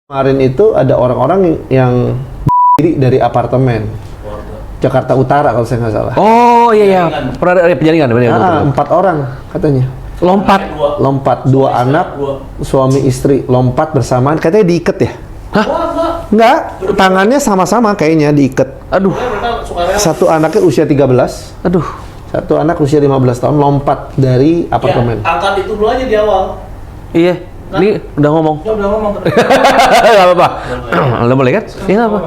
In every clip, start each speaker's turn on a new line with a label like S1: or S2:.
S1: Kemarin itu ada orang-orang yang diri dari apartemen Jakarta Utara kalau saya nggak salah.
S2: Oh iya, pernah ada penjaringan.
S1: 4 orang katanya. Lompat 2 anak, suami istri lompat bersamaan, katanya diikat ya?
S2: Hah?
S1: Enggak, tangannya sama-sama kayaknya diikat.
S2: Aduh.
S1: Satu anaknya usia 13.
S2: Aduh.
S1: Satu anak usia 15 tahun lompat dari apartemen.
S3: Ya, angkat itu dulu aja di awal.
S2: Iya. Ini udah ngomong.
S3: Ya udah ngomong.
S2: Gak apa-apa. Udah boleh kan? Iya apa?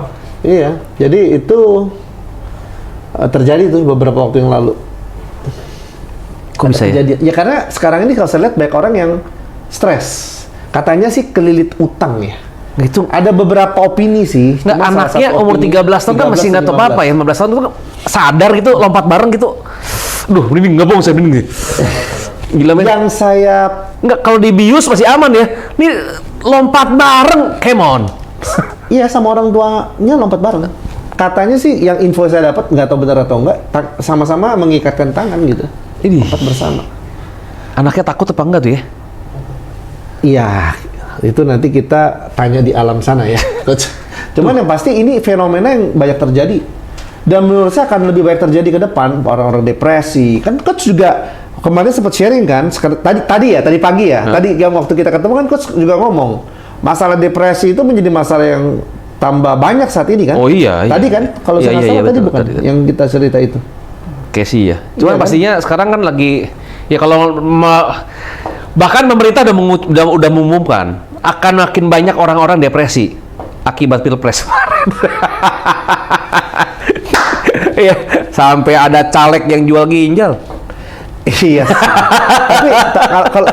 S1: Iya, jadi itu terjadi tuh beberapa waktu yang lalu.
S2: Kok bisa ya?
S1: Ya karena sekarang ini kalau saya lihat banyak orang yang stres. Katanya sih kelilit utang ya.
S2: Gitu.
S1: Ada beberapa opini sih.
S2: Nggak,
S1: cuma salah
S2: anaknya
S1: satu
S2: umur
S1: opini,
S2: 13 tahun kan masih nggak tahu apa-apa ya. 15 tahun tuh kan sadar gitu, lompat bareng gitu. Duh, ini nggak bohong saya bening. Gila men.
S1: Yang saya
S2: Nggak, kalau dibius masih aman ya. Ini lompat bareng, come on.
S1: iya sama orang tuanya lompat bareng. Katanya sih yang info saya dapat, nggak tahu benar atau enggak, sama-sama mengikatkan tangan gitu.
S2: Ini
S1: Lompat bersama.
S2: anaknya takut apa enggak tuh ya?
S1: Iya, itu nanti kita tanya di alam sana ya, Coach. Cuman yang pasti ini fenomena yang banyak terjadi. Dan menurut saya akan lebih banyak terjadi ke depan, orang-orang depresi. Kan Coach juga kemarin sempat sharing kan, tadi pagi ya. Tadi yang waktu kita ketemu kan Coach juga ngomong, masalah depresi itu menjadi masalah yang tambah banyak saat ini kan.
S2: Oh iya.
S1: Tadi kan, kalau saya nggak salah tadi
S2: betul,
S1: bukan
S2: tadi.
S1: yang kita cerita itu.
S2: Casey ya. Cuman
S1: Iya,
S2: pastinya sekarang kan lagi ya kalau bahkan pemerintah udah mengumumkan akan makin banyak orang-orang depresi akibat pilpres kemarin. Iya, sampai ada caleg yang jual ginjal.
S1: Iya. Tapi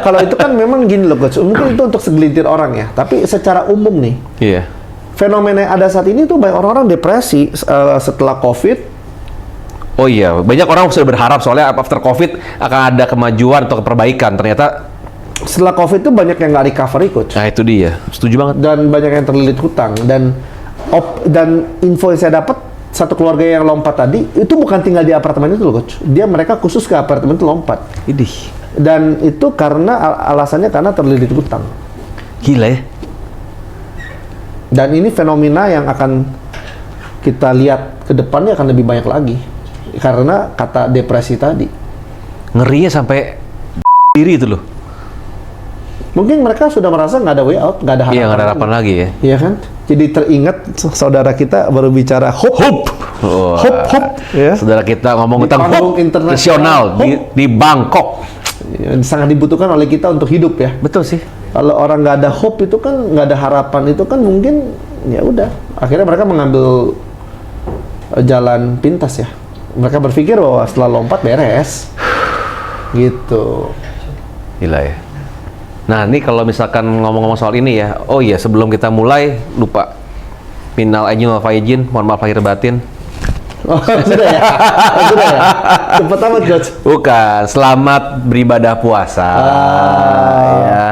S1: kalau itu kan memang gini loh Coach. Mungkin itu untuk segelintir orang ya. Tapi secara umum nih,
S2: Iya.
S1: fenomena yang ada saat ini tuh banyak orang-orang depresi setelah COVID.
S2: Oh iya, banyak orang sudah berharap soalnya after COVID akan ada kemajuan atau perbaikan. Ternyata
S1: Setelah COVID tuh banyak yang nggak recovery Coach.
S2: nah itu dia. Setuju banget.
S1: Dan banyak yang terlilit hutang. Dan info yang saya dapat, satu keluarga yang lompat tadi, itu bukan tinggal di apartemen itu loh Coach. Mereka khusus ke apartemen itu lompat.
S2: Idih.
S1: Dan itu karena alasannya karena terlilit hutang.
S2: Gila ya.
S1: Dan ini fenomena yang akan kita lihat ke depannya akan lebih banyak lagi. Karena kata depresi tadi.
S2: Ngerinya sampai diri itu loh.
S1: Mungkin mereka sudah merasa nggak ada way out, nggak ada harapan.
S2: Iya, nggak ada harapan lagi ya.
S1: Iya kan? Jadi teringat saudara kita baru bicara hope.
S2: Wah.
S1: Hope. Ya.
S2: Saudara kita ngomong
S1: Di
S2: tentang
S1: panggung
S2: hope
S1: internasional.
S2: nasional di Bangkok.
S1: Yang sangat dibutuhkan oleh kita untuk hidup ya.
S2: Betul sih.
S1: Kalau orang nggak ada hope itu kan, nggak ada harapan itu kan mungkin ya udah. Akhirnya mereka mengambil jalan pintas ya. Mereka berpikir bahwa setelah lompat beres. Gitu.
S2: Gila ya. Nah, ini kalau misalkan ngomong-ngomong soal ini ya. Oh iya, sebelum kita mulai lupa. Minal aidin wal faizin, mohon maaf lahir batin.
S1: Oh, sudah ya? Sudah ya? Cepet amat, Coach.
S2: Bukan, selamat beribadah puasa. Ya.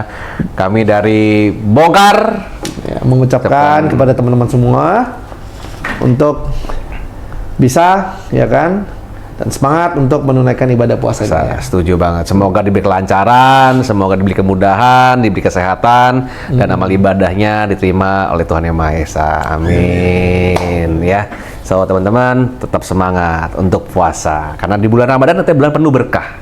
S2: Kami dari Bongkar
S1: Ya, mengucapkan kepada teman-teman semua untuk bisa, ya kan, dan semangat untuk menunaikan ibadah puasa ini. Ya.
S2: Setuju banget. Semoga diberi kelancaran, semoga diberi kemudahan, diberi kesehatan, dan amal ibadahnya diterima oleh Tuhan Yang Maha Esa. Amin. Ya, so teman-teman tetap semangat untuk puasa, karena di bulan Ramadan nanti bulan penuh berkah.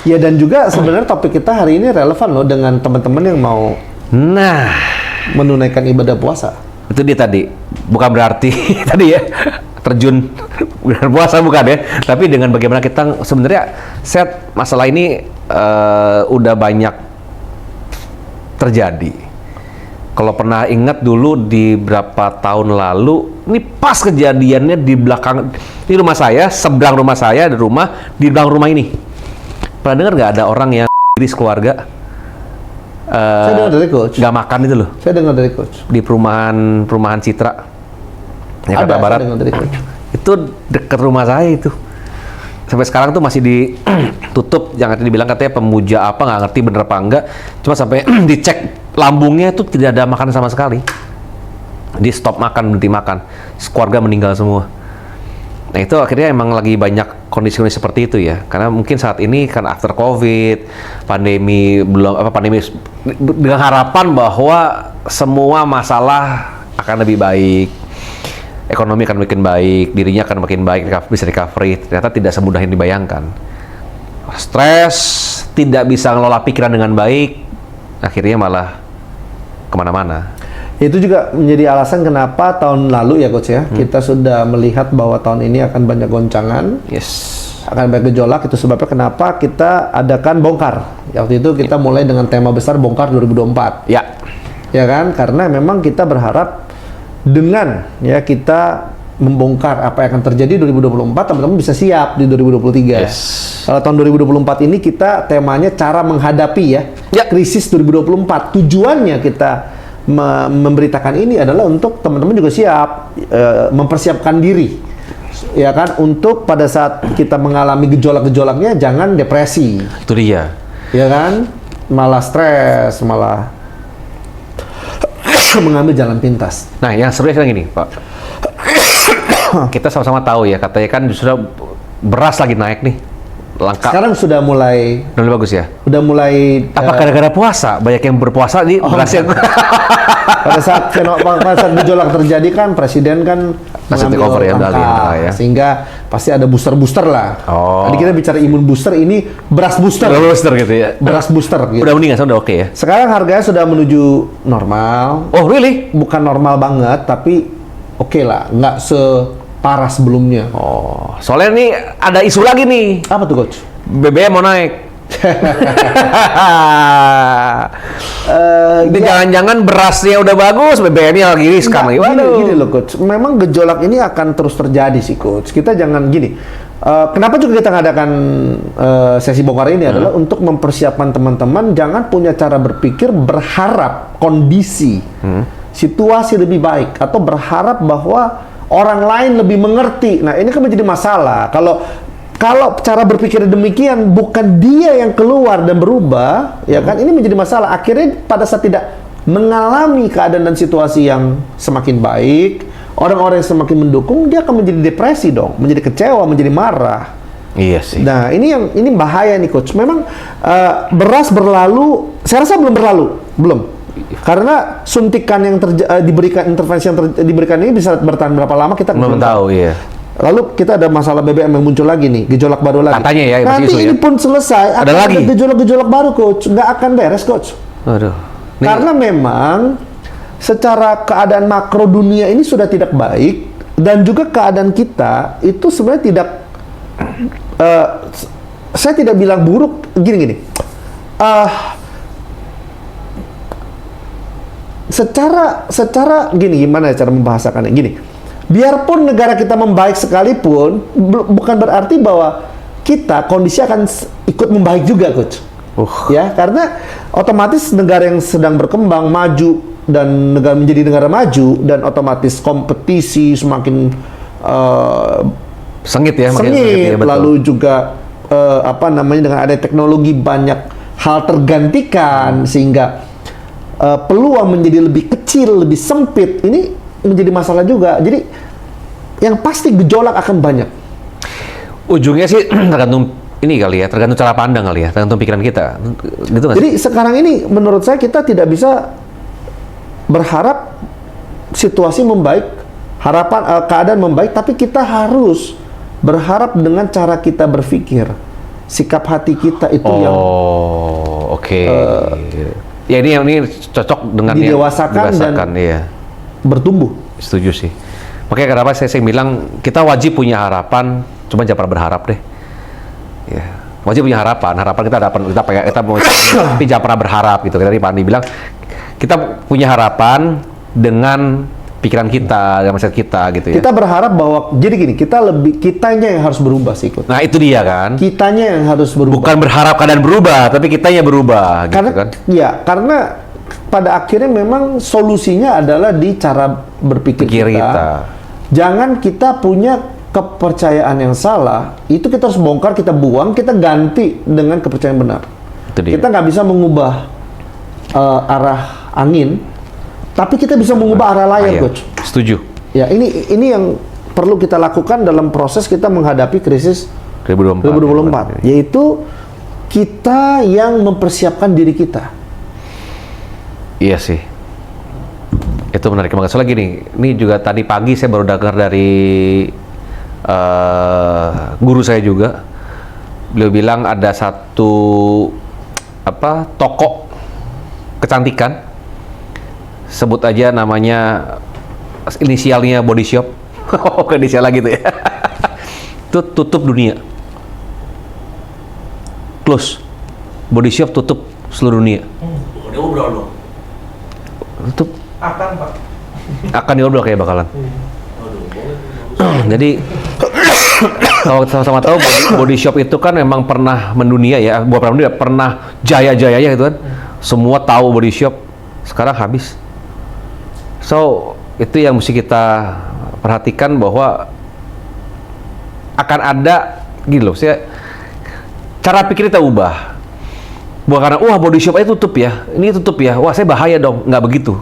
S1: Ya, dan juga sebenarnya topik kita hari ini relevan loh dengan teman-teman yang mau
S2: Nah,
S1: menunaikan ibadah puasa.
S2: itu dia tadi. Bukan berarti tadi ya terjun bulan puasa, bukan ya, tapi dengan bagaimana kita sebenarnya set masalah ini udah banyak terjadi. Kalau pernah ingat dulu di berapa tahun lalu, ini pas kejadiannya di belakang ini rumah saya, seberang rumah saya, ada rumah di belakang rumah ini. Pernah dengar nggak ada orang yang diri sekeluarga
S1: Saya dengar dari Coach.
S2: nggak makan itu loh
S1: Saya dengar dari Coach.
S2: di perumahan Citra, Jakarta Barat.
S1: Saya dengar dari Coach.
S2: Itu dekat rumah saya itu. Sampai sekarang tuh masih ditutup, jangan dibilang katanya pemuja apa, nggak ngerti bener apa enggak. Cuma sampai dicek lambungnya itu tidak ada makanan sama sekali. Di stop makan, berhenti makan. Keluarga meninggal semua. Nah itu akhirnya emang lagi banyak kondisi-kondisi seperti itu ya. Karena mungkin saat ini kan after COVID, pandemi dengan harapan bahwa semua masalah akan lebih baik, ekonomi akan makin baik, dirinya akan makin baik, bisa recovery. Ternyata tidak semudah yang dibayangkan. Stres, tidak bisa ngelola pikiran dengan baik, akhirnya malah kemana-mana.
S1: Itu juga menjadi alasan kenapa tahun lalu ya Coach ya, kita sudah melihat bahwa tahun ini akan banyak goncangan,
S2: Yes.
S1: akan banyak gejolak. Itu sebabnya kenapa kita adakan bongkar. Waktu itu kita mulai dengan tema besar bongkar 2024.
S2: Ya.
S1: Ya kan? Karena memang kita berharap dengan ya kita membongkar apa yang akan terjadi 2024, teman-teman bisa siap di 2023.
S2: Yes.
S1: Kalau tahun 2024 ini kita temanya cara menghadapi ya krisis 2024. Tujuannya kita memberitakan ini adalah untuk teman-teman juga siap mempersiapkan diri, ya kan, untuk pada saat kita mengalami gejolak-gejolaknya jangan depresi,
S2: Itu dia.
S1: ya kan, malah stres, malah mengambil jalan pintas.
S2: Nah, yang serunya sekarang gini, Pak. Kita sama-sama tahu ya, katanya kan sudah beras lagi naik nih. Langka.
S1: Sekarang sudah mulai
S2: Udah lebih bagus ya?
S1: apa
S2: Gara-gara puasa? Banyak yang berpuasa nih berasnya.
S1: pada saat gejolak terjadi kan presiden kan
S2: Langsung take over ya,
S1: langkah,
S2: udah ya.
S1: sehingga pasti ada booster lah.
S2: Oh.
S1: Tadi kita bicara imun booster, ini beras booster.
S2: Booster gitu ya.
S1: Beras booster gitu.
S2: Udah mendingan, udah oke ya.
S1: Sekarang harganya sudah menuju normal.
S2: Oh, really?
S1: Bukan normal banget, tapi oke lah, nggak separah sebelumnya.
S2: Oh, soalnya nih ada isu lagi nih.
S1: Apa tuh Coach?
S2: BBM mau naik. Ini jangan-jangan berasnya udah bagus, BBM-nya lagi riskan lagi.
S1: Gini loh Coach, memang gejolak ini akan terus terjadi sih Coach. Kita jangan gini. Kenapa juga kita ngadakan sesi bongkar ini adalah untuk mempersiapkan teman-teman jangan punya cara berpikir berharap kondisi situasi lebih baik atau berharap bahwa orang lain lebih mengerti. Nah, ini kan menjadi masalah. Kalau cara berpikir demikian bukan dia yang keluar dan berubah, ya kan? Ini menjadi masalah. Akhirnya pada saat tidak mengalami keadaan dan situasi yang semakin baik, orang-orang yang semakin mendukung, dia akan menjadi depresi dong, menjadi kecewa, menjadi marah.
S2: Iya sih.
S1: Nah, ini bahaya nih Coach. Memang beras berlalu, saya rasa belum berlalu, belum. Karena suntikan yang diberikan, intervensi yang diberikan ini bisa bertahan berapa lama kita
S2: Belum tahu, iya.
S1: Lalu kita ada masalah BBM yang muncul lagi nih, gejolak baru lagi.
S2: Katanya ya, masih
S1: nanti
S2: isu
S1: ini
S2: ya.
S1: pun selesai,
S2: Ada
S1: akan
S2: lagi?
S1: gejolak-gejolak baru Coach, nggak akan beres Coach.
S2: Aduh. Nih,
S1: Karena memang secara keadaan makro dunia ini sudah tidak baik dan juga keadaan kita itu sebenarnya tidak, saya tidak bilang buruk, gini. Secara gini, gimana cara membahasakannya? Gini, biarpun negara kita membaik sekalipun, bukan berarti bahwa kita kondisi akan ikut membaik juga, Coach. Ya, karena otomatis negara yang sedang berkembang, maju dan menjadi negara maju dan otomatis kompetisi semakin
S2: sengit ya, makin
S1: sengit,
S2: ya, betul.
S1: lalu juga dengan ada teknologi banyak hal tergantikan sehingga peluang menjadi lebih kecil, lebih sempit. Ini menjadi masalah juga. Jadi yang pasti gejolak akan banyak.
S2: Ujungnya sih tergantung ini kali ya, tergantung cara pandang kali ya, tergantung pikiran kita. Gitu nggak sih?
S1: Jadi sekarang ini menurut saya kita tidak bisa berharap situasi membaik, keadaan membaik, tapi kita harus berharap dengan cara kita berpikir, sikap hati kita itu yang
S2: oke. Ya ini cocok dengan yang
S1: didewasakan dan
S2: iya.
S1: bertumbuh.
S2: Setuju sih. Makanya kenapa saya bilang kita wajib punya harapan, cuma jangan pernah berharap deh. Ya, wajib punya harapan kita mau tapi jangan pernah berharap gitu. Tadi Pak Andi bilang kita punya harapan dengan pikiran kita, dengan mindset kita gitu ya.
S1: Kita berharap bahwa jadi gini, kitanya yang harus berubah sih, Coach.
S2: Nah, itu dia kan.
S1: Kitanya yang harus berubah.
S2: Bukan berharap keadaan berubah, tapi kitanya berubah gitu
S1: Karena
S2: kan.
S1: ya, karena pada akhirnya memang solusinya adalah di cara berpikir kita. Jangan kita punya kepercayaan yang salah, itu kita harus bongkar, kita buang, kita ganti dengan kepercayaan benar.
S2: Itu dia.
S1: Kita nggak bisa mengubah arah angin, tapi kita bisa mengubah arah layar, Coach.
S2: Setuju.
S1: Ya, ini yang perlu kita lakukan dalam proses kita menghadapi krisis 2024, yaitu kita yang mempersiapkan diri kita.
S2: Iya sih. Itu menarik banget. Soalnya gini, ini juga tadi pagi saya baru dengar dari guru saya juga. Beliau bilang ada satu toko kecantikan, sebut aja namanya inisialnya Body Shop. Oh, inisial lagi tuh ya. Itu tutup dunia. Close. Body Shop tutup seluruh dunia.
S3: Udah ngobrol dong.
S2: Tutup.
S3: Akan Pak.
S2: Akan diobrol kayak bakalan.
S3: Waduh,
S2: Jadi kalau kita sama-sama tahu body shop itu kan memang pernah mendunia ya, bukan pernah jaya-jayanya gitu kan. Semua tahu body shop, sekarang habis. So, itu yang mesti kita perhatikan bahwa akan ada gini loh, cara pikir kita ubah. Bukan karena wah body shop aja tutup ya, ini tutup ya, wah saya bahaya dong, nggak begitu.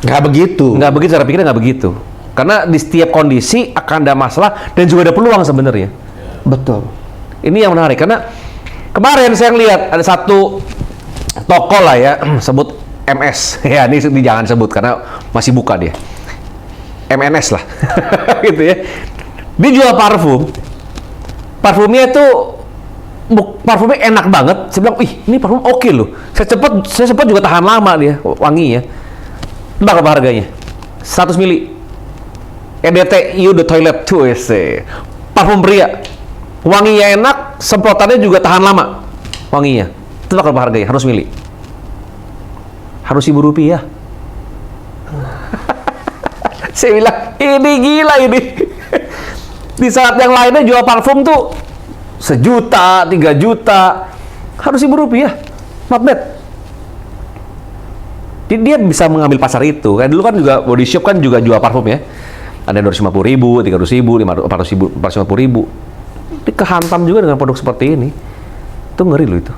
S2: Nggak begitu, cara pikirnya nggak begitu. Karena di setiap kondisi akan ada masalah dan juga ada peluang sebenarnya.
S1: Betul.
S2: Ini yang menarik karena kemarin saya lihat ada satu toko lah ya, sebut MS. Ya, ini jangan sebut karena masih buka dia. MNS lah. Gitu ya. Dia jual parfum. Parfumnya itu parfumnya enak banget. Saya bilang, "Ih, ini parfum oke loh." Saya cepat juga tahan lama dia wanginya. Berapa harganya? 100 mili. EDT You The Toilet tuh parfum pria. Wanginya enak, semprotannya juga tahan lama wanginya. Itu berapa harganya? 100 mili. Harus Rp1.000. Saya bilang, ini gila ini. Di saat yang lainnya jual parfum tuh 1 juta, 3 juta. Harus Rp1.000. Not bad. Jadi dia bisa mengambil pasar itu. Kayak dulu kan juga Body Shop kan juga jual parfum ya. Ada 250.000, 300.000, 450.000. Dia kehantam juga dengan produk seperti ini. Itu ngeri loh itu.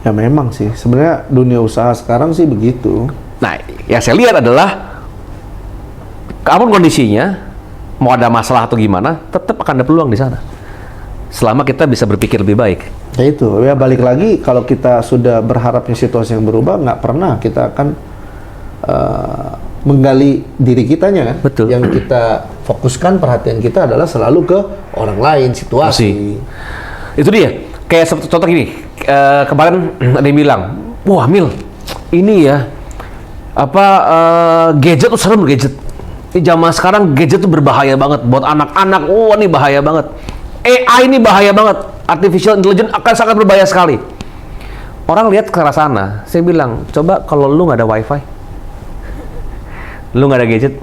S1: Ya memang sih, sebenarnya dunia usaha sekarang sih begitu.
S2: Nah, yang saya lihat adalah apapun kondisinya, mau ada masalah atau gimana, tetap akan ada peluang di sana. Selama kita bisa berpikir lebih baik.
S1: Ya itu, ya balik lagi kalau kita sudah berharapnya situasi yang berubah, nggak pernah kita akan menggali diri kitanya kan.
S2: Betul.
S1: Yang kita fokuskan perhatian kita adalah selalu ke orang lain, situasi.
S2: Itu dia. Kayak contoh gini, kemarin ada yang bilang, wah Mil, ini ya gadget tuh serem gadget. Ini zaman sekarang gadget tuh berbahaya banget buat anak-anak. Wah ini bahaya banget. AI ini bahaya banget. Artificial intelligence akan sangat berbahaya sekali. Orang lihat ke arah sana. Saya bilang, coba kalau lu nggak ada wifi, lu nggak ada gadget,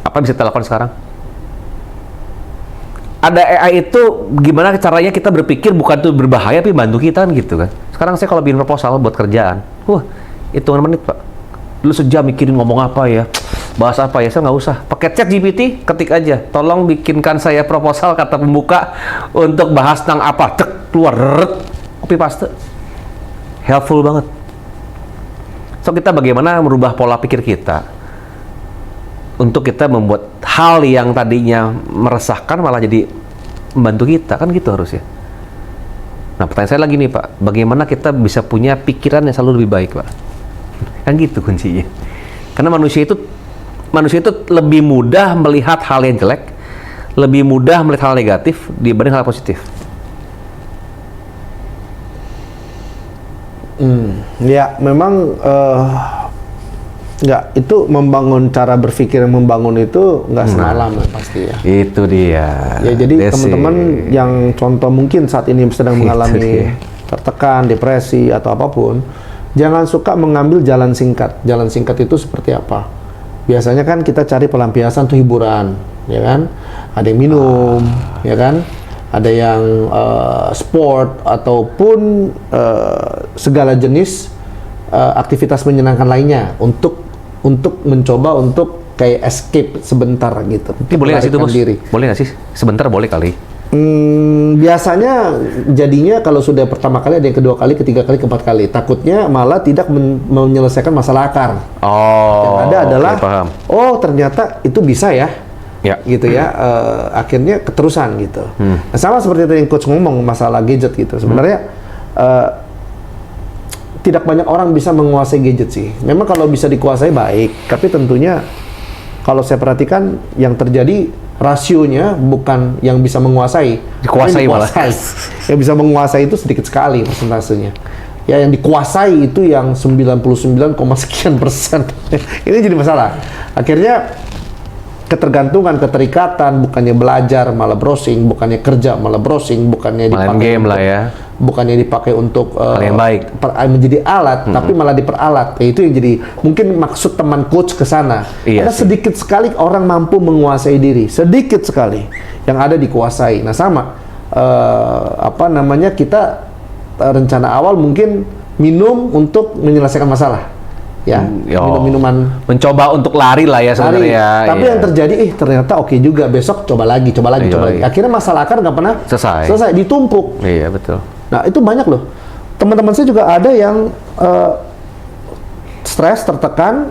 S2: apa bisa kita lakukan sekarang? Ada AI itu gimana caranya kita berpikir bukan tuh berbahaya tapi bantu kita kan gitu kan. Sekarang saya kalau bikin proposal buat kerjaan, hitungan menit Pak. Dulu sejam mikirin ngomong apa ya, bahas apa ya, saya nggak usah. Pakai ChatGPT, ketik aja, tolong bikinkan saya proposal kata pembuka untuk bahas tentang apa, cek keluar, copy paste, helpful banget. So kita bagaimana merubah pola pikir kita untuk kita membuat hal yang tadinya meresahkan malah jadi membantu kita, kan gitu harusnya. Nah pertanyaan saya lagi nih Pak, bagaimana kita bisa punya pikiran yang selalu lebih baik Pak? Kan gitu kuncinya. Karena manusia itu lebih mudah melihat hal yang jelek, lebih mudah melihat hal negatif dibanding hal positif.
S1: Ya memang nggak, itu membangun cara berpikir yang membangun itu nggak semalam pasti ya.
S2: Itu dia.
S1: Ya jadi teman-teman yang contoh mungkin saat ini sedang mengalami tertekan, depresi atau apapun, jangan suka mengambil jalan singkat. Jalan singkat itu seperti apa? Biasanya kan kita cari pelampiasan tuh hiburan, ya kan? Ada yang minum, ya kan? Ada yang sport ataupun segala jenis aktivitas menyenangkan lainnya untuk mencoba untuk kayak escape sebentar gitu.
S2: Tapi boleh nggak sih itu Bos? Boleh nggak sih? Sebentar boleh kali.
S1: Biasanya jadinya kalau sudah pertama kali, ada yang kedua kali, ketiga kali, keempat kali. Takutnya malah tidak menyelesaikan masalah akar. Yang ada adalah,
S2: paham.
S1: oh ternyata itu bisa ya.
S2: Ya.
S1: Gitu ya, akhirnya keterusan gitu. Nah, sama seperti tadi yang coach ngomong masalah gadget gitu. Sebenarnya tidak banyak orang bisa menguasai gadget sih. Memang kalau bisa dikuasai baik, tapi tentunya kalau saya perhatikan yang terjadi rasionya bukan yang bisa menguasai,
S2: Dikuasai
S1: tapi
S2: malah.
S1: Yang bisa menguasai itu sedikit sekali persentasenya. Ya yang dikuasai itu yang 99, sekian persen. Ini jadi masalah. Akhirnya ketergantungan, keterikatan, bukannya belajar malah browsing, bukannya kerja malah browsing, bukannya
S2: Main
S1: dipakai
S2: game lah
S1: untuk-
S2: ya.
S1: bukannya dipakai untuk
S2: Hal yang baik.
S1: menjadi alat, tapi malah diperalat. Ya, itu yang jadi mungkin maksud teman coach ke sana.
S2: Iya
S1: Karena
S2: sih.
S1: sedikit sekali orang mampu menguasai diri, sedikit sekali yang ada dikuasai. Nah sama apa namanya kita rencana awal mungkin minum untuk menyelesaikan masalah, ya
S2: Yo.
S1: minum-minuman
S2: Mencoba untuk lari lah ya
S1: lari.
S2: sebenarnya.
S1: Tapi
S2: iya.
S1: yang terjadi, ternyata oke juga. Besok coba lagi, coba lagi,
S2: Iya,
S1: coba lagi.
S2: iya.
S1: Akhirnya masalah akar nggak pernah
S2: Selesai.
S1: ditumpuk.
S2: Iya betul.
S1: Nah itu banyak loh. Teman-teman saya juga ada yang stres, tertekan,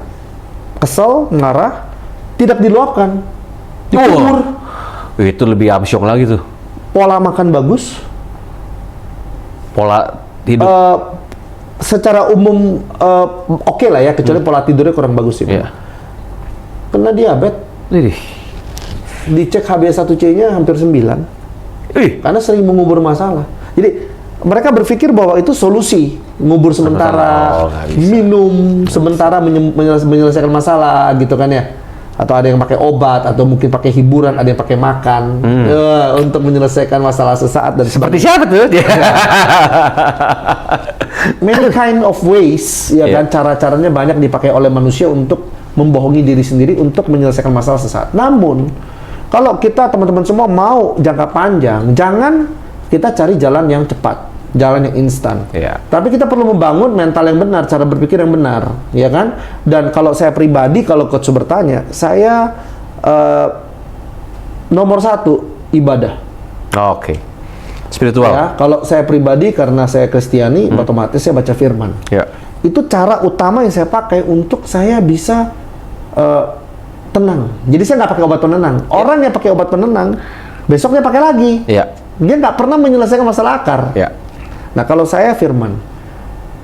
S1: kesel, marah, tidak diluapkan, dikubur.
S2: Itu lebih amsyong lagi tuh.
S1: Pola makan bagus,
S2: Pola hidup.
S1: secara umum oke lah ya, kecuali pola tidurnya kurang bagus sih.
S2: Iya.
S1: Kena diabetes,
S2: Ih.
S1: dicek HbA1c-nya hampir 9.
S2: Ih.
S1: Karena sering mengubur masalah. Jadi mereka berpikir bahwa itu solusi, ngubur sementara,
S2: Oh, nggak bisa.
S1: minum sementara menyelesaikan masalah gitu kan ya. Atau ada yang pakai obat, atau mungkin pakai hiburan, ada yang pakai makan untuk menyelesaikan masalah sesaat dan
S2: Seperti siapa tuh?
S1: many kind of ways ya
S2: Iya.
S1: kan, cara-caranya banyak dipakai oleh manusia untuk membohongi diri sendiri untuk menyelesaikan masalah sesaat. Namun kalau kita teman-teman semua mau jangka panjang, jangan kita cari jalan yang cepat, jalan yang instan.
S2: Iya.
S1: Tapi kita perlu membangun mental yang benar, cara berpikir yang benar, ya kan? Dan kalau saya pribadi, kalau coach bertanya, saya nomor 1 ibadah.
S2: Oke. Spiritual.
S1: Ya, kalau saya pribadi karena saya Kristiani, otomatis saya baca firman.
S2: Ya.
S1: Itu cara utama yang saya pakai untuk saya bisa tenang. Jadi saya nggak pakai obat penenang. Orang yang pakai obat penenang, besoknya pakai lagi.
S2: Iya.
S1: Dia nggak pernah menyelesaikan masalah akar.
S2: Ya.
S1: Nah kalau saya firman,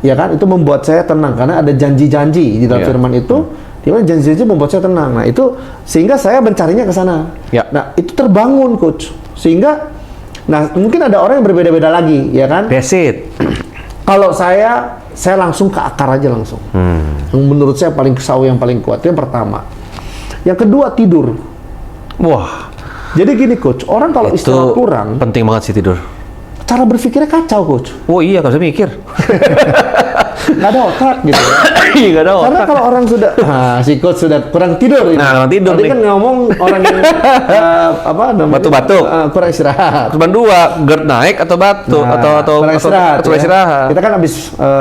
S1: ya kan, itu membuat saya tenang karena ada janji-janji di dalam
S2: Iya.
S1: firman itu. Di mana janji-janji membuat saya tenang. Nah itu sehingga saya mencarinya ke sana.
S2: Ya.
S1: Nah itu terbangun coach. Sehingga, nah mungkin ada orang yang berbeda-beda lagi, ya kan?
S2: That's it.
S1: Kalau saya langsung ke akar aja langsung. Yang menurut saya paling sawi, yang paling kuat. Itu yang pertama. Yang kedua tidur.
S2: Wah.
S1: Jadi gini coach, orang kalau
S2: Itu
S1: istirahat kurang,
S2: penting banget sih tidur.
S1: cara berpikirnya kacau coach.
S2: Oh iya, gak usah mikir.
S1: Nggak ada otak gitu ya.
S2: Iya, gak ada
S1: Karena
S2: otak.
S1: kalau orang sudah, si coach sudah kurang tidur ini.
S2: Nah, kurang tidur
S1: Tadi
S2: nih.
S1: kan ngomong orang yang apa namanya?
S2: Batuk-batuk.
S1: Kurang istirahat.
S2: Cuma 2, GERD naik atau batuk
S1: Nah,
S2: atau
S1: kurang istirahat.
S2: kurang
S1: Ya.
S2: istirahat.
S1: Kita kan habis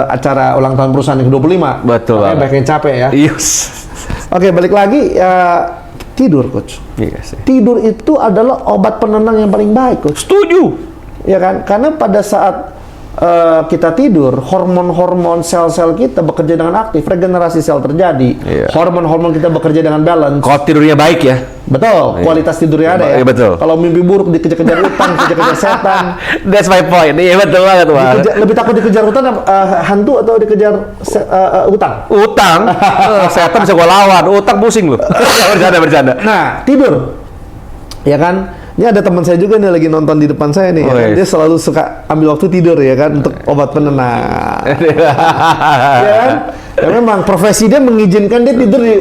S1: acara ulang tahun perusahaan yang ke-25.
S2: Betul
S1: Makanya
S2: banget.
S1: banyak yang capek ya.
S2: Yes.
S1: Oke, balik lagi tidur coach.
S2: Iya sih.
S1: Tidur itu adalah obat penenang yang paling baik coach.
S2: Setuju.
S1: Ya kan? Karena pada saat kita tidur, hormon-hormon sel-sel kita bekerja dengan aktif, regenerasi sel terjadi.
S2: Iya.
S1: Hormon-hormon kita bekerja dengan balance.
S2: Kalau tidurnya baik ya.
S1: Betul,
S2: Iya.
S1: kualitas tidurnya ada ya.
S2: Iya, betul.
S1: Kalau mimpi buruk dikejar-kejar utang, dikejar-kejar setan,
S2: That's my point. Iya betul banget, Bang.
S1: lebih takut dikejar utang hantu atau dikejar utang?
S2: Utang, setan bisa gua lawan. Utang pusing lu. Bercanda.
S1: Nah, tidur. Ya kan? Ini ada teman saya juga nih lagi nonton di depan saya nih. Ya kan?
S2: Wes.
S1: Dia selalu suka ambil waktu tidur ya kan untuk obat penenang. Ya kan? Ya memang profesi dia mengizinkan dia tidur di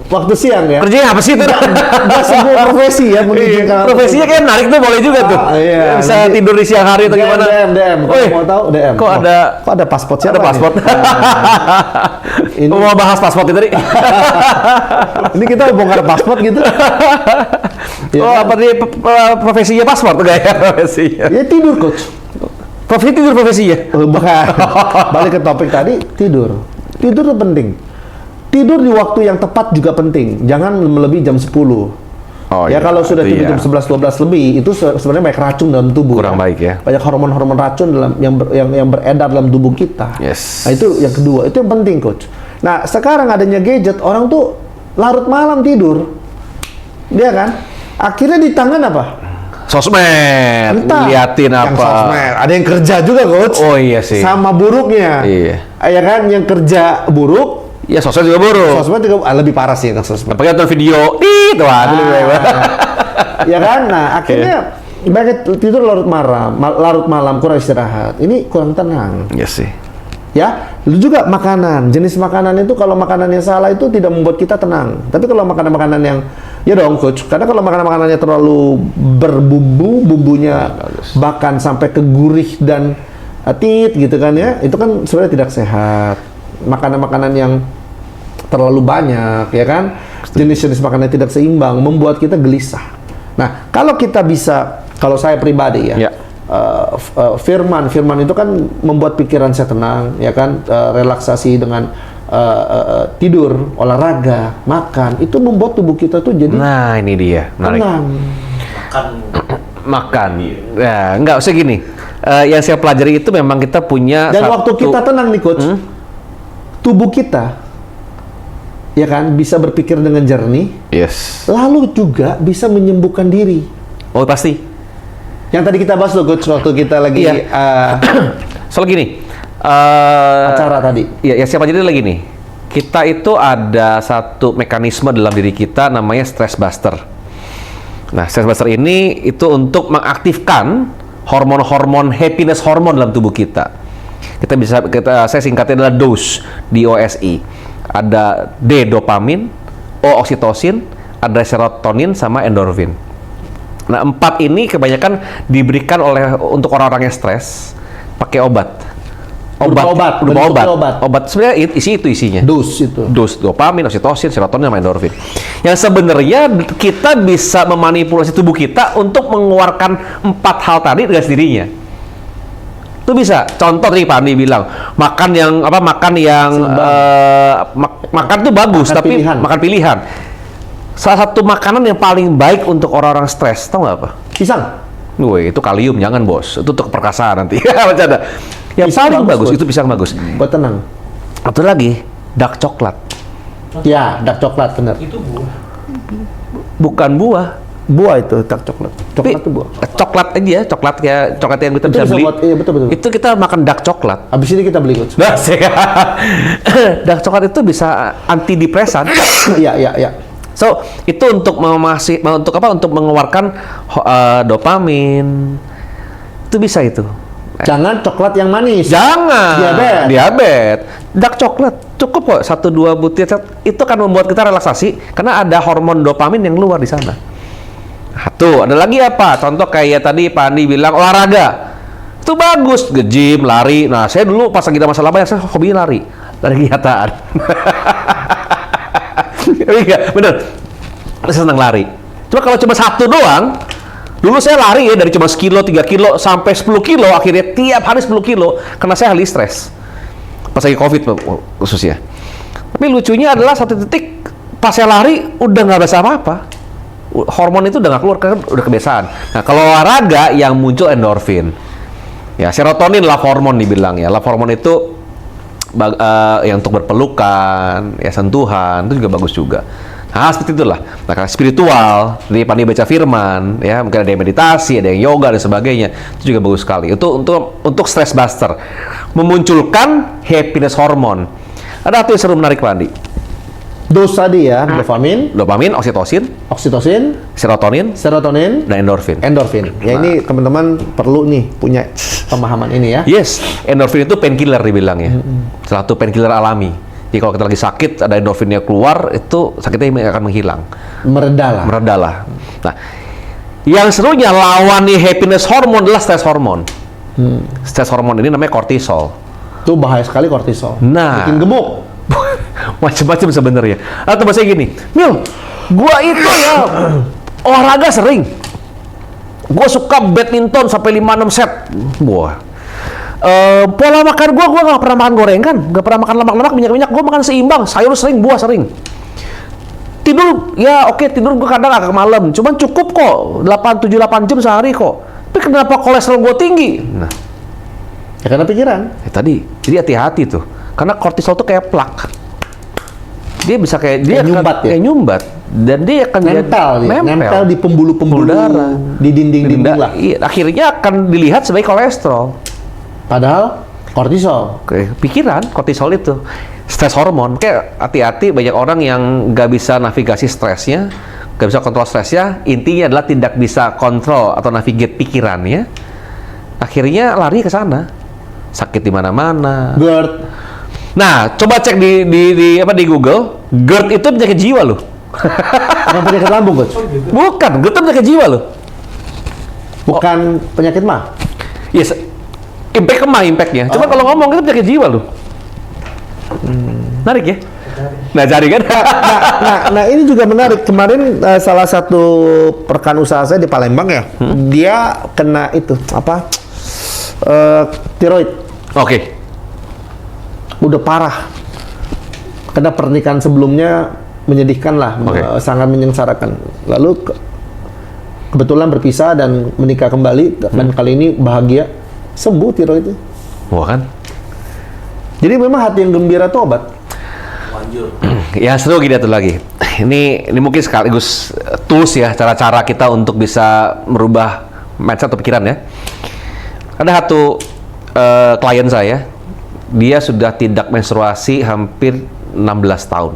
S1: waktu siang ya.
S2: Kerjanya apa sih itu?
S1: Nggak semua profesi ya mengizinkan.
S2: Profesinya kayak menarik tuh, boleh juga tuh.
S1: Iya.
S2: Bisa
S1: Nanti-
S2: tidur di siang hari atau gimana?
S1: DM. Kalau
S2: Wih,
S1: mau tahu DM.
S2: Kok
S1: Oh,
S2: ada
S1: kok ada paspor siapa?
S2: ada paspor?
S1: nih? Ini
S2: Mau bahas paspor itu tadi?
S1: ini kita bongkar paspor gitu. Ya
S2: Oh,
S1: kan?
S2: apa nih profesinya paspor tuh gaya profesinya?
S1: Ya tidur coach.
S2: Profesi tidur profesinya.
S1: Bukan. Balik ke topik tadi, tidur. Tidur itu penting. Tidur di waktu yang tepat juga penting. Jangan melebihi jam 10.
S2: Oh,
S1: Ya
S2: iya,
S1: kalau sudah
S2: itu
S1: tidur
S2: iya.
S1: jam 11-12 lebih, itu sebenarnya banyak racun dalam tubuh.
S2: Kurang baik ya.
S1: Banyak hormon-hormon racun yang beredar dalam tubuh kita.
S2: Yes.
S1: Nah itu yang kedua, itu yang penting coach. Nah sekarang adanya gadget, orang tuh larut malam tidur. Dia kan? Akhirnya di tangan apa?
S2: Sosmed, liatin
S1: yang
S2: apa.
S1: sosmed. Ada yang kerja juga, Coach.
S2: Oh iya sih.
S1: Sama buruknya.
S2: Iya.
S1: Ya kan, yang kerja buruk,
S2: Ya sosmed juga buruk.
S1: sosmed juga lebih parah sih ke sosmed.
S2: Apalagi nonton video, itu lebih baik.
S1: Ya kan, nah akhirnya banyak tidur larut malam kurang istirahat. Ini kurang tenang.
S2: Iya sih.
S1: Ya, lu juga makanan. Jenis makanan itu kalau makanan yang salah itu tidak membuat kita tenang. Tapi kalau makanan-makanan yang ya dong, Coach. Karena kalau makanan-makanannya terlalu berbumbu, bumbunya bahkan sampai ke gurih dan tit gitu kan ya, itu kan sebenarnya tidak sehat. Makanan-makanan yang terlalu banyak, ya kan? Jenis-jenis makanan yang tidak seimbang membuat kita gelisah. Nah, kalau kita bisa, kalau saya pribadi ya.
S2: Ya.
S1: Firman itu kan membuat pikiran saya tenang, ya kan, relaksasi dengan tidur, olahraga, makan, itu membuat tubuh kita tuh jadi
S2: Nah, ini dia. Menarik.
S1: tenang.
S2: Makan. Ya, enggak usah gini. Yang saya pelajari itu memang kita punya
S1: Dan
S2: satu...
S1: waktu kita tenang nih, Coach, tubuh kita, ya kan, bisa berpikir dengan jernih,
S2: Yes.
S1: lalu juga bisa menyembuhkan diri.
S2: Oh, pasti.
S1: Yang tadi kita bahas loh, Coach, waktu kita lagi
S2: Iya. Soal gini.
S1: acara tadi.
S2: Ya siapa jadi lagi nih? Kita itu ada satu mekanisme dalam diri kita namanya stress buster. Nah, stress buster ini itu untuk mengaktifkan hormon-hormon happiness hormon dalam tubuh kita. Saya singkatnya adalah DOS, DOSI. Ada D dopamin, O oksitosin, ada serotonin sama endorfin. Nah, 4 ini kebanyakan diberikan untuk orang-orang yang stres pakai obat.
S1: Berupa obat.
S2: Obat sebenarnya isinya.
S1: Dus itu.
S2: Dus, dopamin, oksitosin, serotonin, sama endorfin. Yang sebenarnya kita bisa memanipulasi tubuh kita untuk mengeluarkan 4 hal tadi dengan sendirinya. Itu bisa. Contoh tadi Pak Andi bilang, makan yang makan tuh bagus,
S1: Makan
S2: tapi
S1: pilihan.
S2: makan pilihan. Salah satu makanan yang paling baik untuk orang-orang stres, tau nggak apa?
S1: Pisang.
S2: Woi, itu kalium, jangan bos. Itu untuk perkasaan nanti. Bercanda. Yang
S1: Pisang
S2: paling bagus,
S1: Coach.
S2: itu pisang bagus.
S1: Buat tenang.
S2: Satu lagi, dark coklat.
S1: Ya, dark coklat benar.
S3: Itu buah.
S2: Bukan buah.
S1: Buah itu dark coklat. Coklat itu buah.
S2: Coklat aja, coklat yang kita
S1: Itu
S2: bisa
S1: bisa
S2: beli.
S1: buat- iya, betul.
S2: Itu kita makan dark coklat.
S1: Habis ini kita beli, Coach.
S2: Nah, dark coklat itu bisa antidepresan.
S1: Iya.
S2: So, itu untuk Untuk mengeluarkan dopamin. Itu bisa itu.
S1: Jangan coklat yang manis.
S2: Jangan.
S1: Diabetes.
S2: Dark coklat cukup kok 1-2 butir. Itu akan membuat kita relaksasi karena ada hormon dopamin yang keluar di sana. Nah, tuh, ada lagi apa? Contoh kayak tadi Pak Andi bilang olahraga. Itu bagus, nge-gym, lari. Nah, saya dulu pas lagi ada masalah banyak, saya hobinya lari kenyataan. Iya, bener. Saya senang lari. Cuma kalau cuma satu doang, dulu saya lari ya dari cuma 1 kilo, 3 kilo, sampai 10 kilo, akhirnya tiap hari 10 kilo, karena saya lagi stres. Pas lagi COVID khususnya. Tapi lucunya adalah satu titik, pas saya lari, udah nggak berasa apa-apa. Hormon itu udah nggak keluar, karena udah kebiasaan. Nah, kalau olahraga yang muncul endorfin. Ya, serotonin love hormone dibilang ya. Love hormone itu yang untuk berpelukan, ya sentuhan, itu juga bagus juga. Nah, seperti itulah. Nah, karena spiritual, dari Pandi baca firman, ya mungkin ada yang meditasi, ada yang yoga dan sebagainya, itu juga bagus sekali. Untuk stress buster, memunculkan happiness hormone. Ada satu yang seru menarik Pak Andi.
S1: Dos tadi ya,
S2: Dopamin, oksitosin,
S1: oksitosin,
S2: serotonin,
S1: serotonin,
S2: dan endorfin.
S1: endorfin. Ya ini teman-teman perlu nih punya pemahaman ini ya.
S2: Yes, endorfin itu painkiller dibilang ya. Salah satu painkiller alami. Jadi kalau kita lagi sakit, ada endorfinnya keluar, itu sakitnya akan menghilang.
S1: Mereda lah.
S2: Nah, yang serunya lawan nih happiness hormone adalah stress hormone. Stress hormone ini namanya kortisol.
S1: Itu bahaya sekali kortisol.
S2: Nah.
S1: Bikin gemuk.
S2: Macam-macam sebenarnya. Atau bahasa gini, Mil, gua itu ya olahraga sering. Gua suka badminton sampai 5-6 set. Wah. Pola makan gua nggak pernah makan gorengan, nggak pernah makan lemak-lemak, minyak-minyak. Gua makan seimbang, sayur sering, buah sering. Tidur, ya oke, tidur gua kadang agak malam. Cuman cukup kok, 7-8 jam sehari kok. Tapi kenapa kolesterol gua tinggi? Nah,
S1: Ya karena pikiran.
S2: tadi, jadi hati-hati tuh. Karena kortisol tuh kayak plak. Dia bisa kayak
S1: nyumbat ya?
S2: kayak nyumbat. Dan dia akan
S1: nempel di pembuluh-pembuluh
S2: darah,
S1: di dinding-dinding lah.
S2: Iya, akhirnya akan dilihat sebagai kolesterol.
S1: Padahal kortisol.
S2: Oke, pikiran, kortisol itu stres hormon. Kayak hati-hati, banyak orang yang nggak bisa navigasi stresnya, nggak bisa kontrol stresnya. Intinya adalah tidak bisa kontrol atau navigate pikirannya. Akhirnya lari ke sana, sakit di mana-mana.
S1: GERD.
S2: Nah, coba cek di Google, GERD itu penyakit jiwa loh.
S1: Bukan penyakit lambung, Coach.
S2: Bukan, GERD itu penyakit jiwa loh.
S1: Bukan penyakit mah.
S2: Yes, impact ke mah impactnya. Cuma kalau ngomong itu penyakit jiwa loh. Menarik ya? Nah, cari kan?
S1: Nah, ini juga menarik. Kemarin salah satu rekan usaha saya di Palembang ya, dia kena itu apa? Tiroid.
S2: Oke.
S1: Udah parah. Karena pernikahan sebelumnya menyedihkan lah, sangat menyengsarakan. Lalu kebetulan berpisah dan menikah kembali, dan kali ini bahagia, sembuh tiroidnya.
S2: Wah kan?
S1: Jadi memang hati yang gembira itu obat.
S3: Manjur.
S2: Ya seru gini tuh lagi. Ini mungkin sekaligus tools ya, cara-cara kita untuk bisa merubah mindset atau pikiran ya. Ada satu klien saya, dia sudah tidak menstruasi hampir 16 tahun.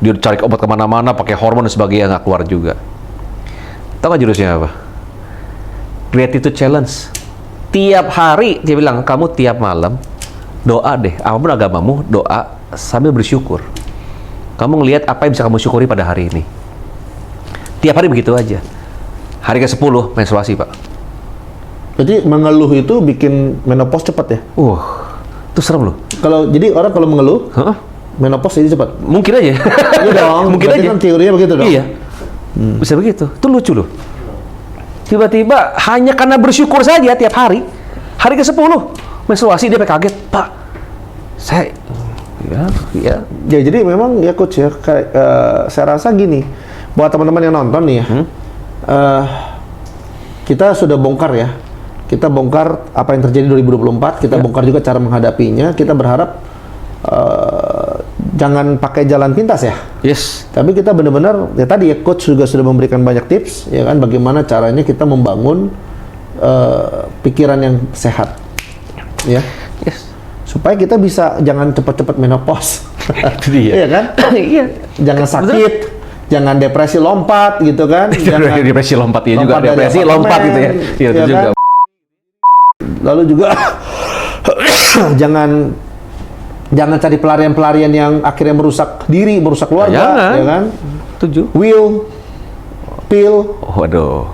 S2: Dia cari obat kemana-mana, pakai hormon dan sebagainya, nggak keluar juga. Tahu nggak jurusnya apa? Gratitude challenge. Tiap hari dia bilang, kamu tiap malam doa deh, apapun agamamu, doa sambil bersyukur. Kamu ngelihat apa yang bisa kamu syukuri pada hari ini. Tiap hari begitu aja. Hari ke-10 menstruasi, Pak.
S1: Jadi mengeluh itu bikin menopause cepat ya?
S2: Itu serem loh.
S1: Jadi orang kalau mengeluh, menopause jadi cepat.
S2: Mungkin aja.
S1: Iya dong.
S2: Mungkin
S1: Berarti
S2: aja.
S1: kan teorinya begitu dong.
S2: Iya. Bisa begitu. Itu lucu loh. Tiba-tiba hanya karena bersyukur saja tiap hari ke-10 menstruasi dia kaget, Pak. Ya.
S1: Jadi memang ya coach ya, kayak, saya rasa gini, buat teman-teman yang nonton nih ya, kita sudah bongkar ya. Kita bongkar apa yang terjadi 2024, kita bongkar juga cara menghadapinya. Kita berharap jangan pakai jalan pintas ya.
S2: Yes.
S1: Tapi kita benar-benar ya tadi ya coach juga sudah memberikan banyak tips ya kan, bagaimana caranya kita membangun pikiran yang sehat. Ya.
S2: Yes.
S1: Supaya kita bisa jangan cepat-cepat menopause.
S2: Itu dia.
S1: Iya kan?
S2: Iya.
S1: Jangan sakit, jangan depresi lompat gitu kan. Jangan
S2: Depresi lompat ya juga.
S1: lompat dari
S2: Depresi lompat gitu ya.
S1: apartemen,
S2: Iya, itu
S1: ya
S2: juga.
S1: kan? Lalu juga jangan cari pelarian-pelarian yang akhirnya merusak diri, merusak keluarga,
S2: Jangan.
S1: ya kan?
S2: Setuju.
S1: Will, pill,
S2: Waduh.